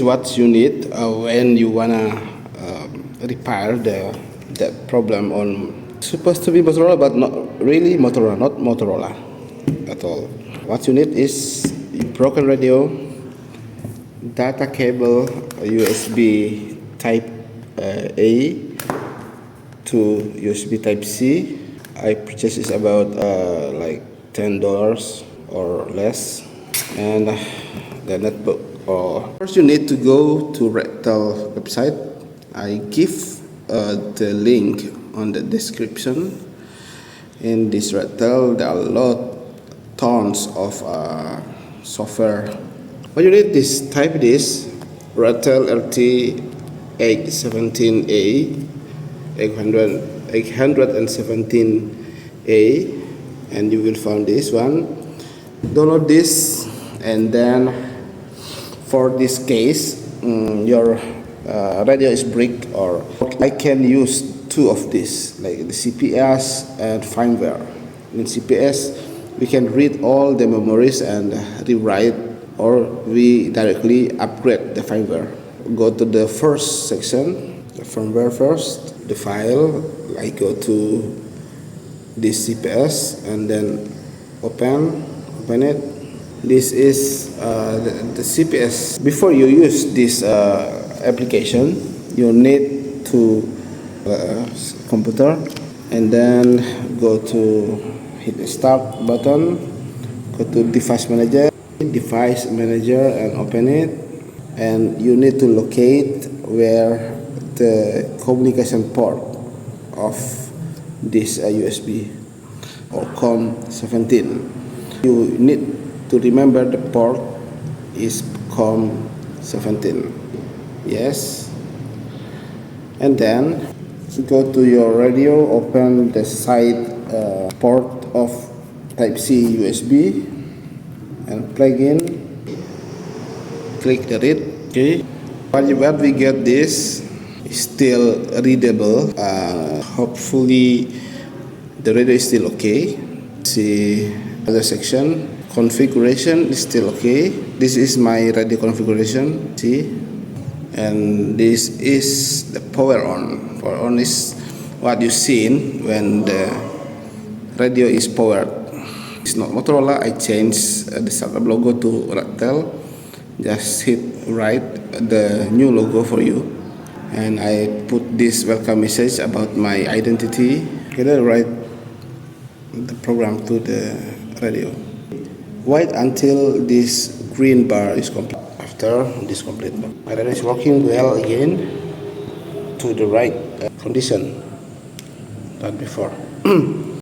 What you need when you wanna repair the problem on supposed to be Motorola, but not really Motorola, not Motorola at all. What you need is broken radio, data cable, USB Type A to USB Type C. I purchased is about like $10 or less, and the netbook. First, you need to go to Radtel website. I give the link on the description. In this Radtel, there are tons of software. What you need is type this Radtel RT-817A, 817A, and you will find this one. Download this, and then for this case, your radio is brick, or I can use two of this, like the CPS and firmware. In CPS, we can read all the memories and rewrite, or we directly upgrade the firmware. Go to the first section, the firmware first, the file. I go to this CPS and then open it. This is the CPS. Before you use this application, you need to computer, and then go to hit the start button, go to device manager, and open it. And you need to locate where the communication port of this USB or COM17. You need to remember the port is COM17. Yes. And then go to your radio, open the side port of Type C USB and plug in. Click the read. Okay. What we get this is still readable. Hopefully the radio is still okay. See other section. Configuration is still okay. This is my radio configuration. See, and this is the power on. Power on is what you see when the radio is powered. It's not Motorola. I changed the startup logo to Radtel. Just hit write the new logo for you, and I put this welcome message about my identity. Okay, then write the program to the radio. Wait until this green bar is complete. After this complete, my radio is working well again to the right condition than before.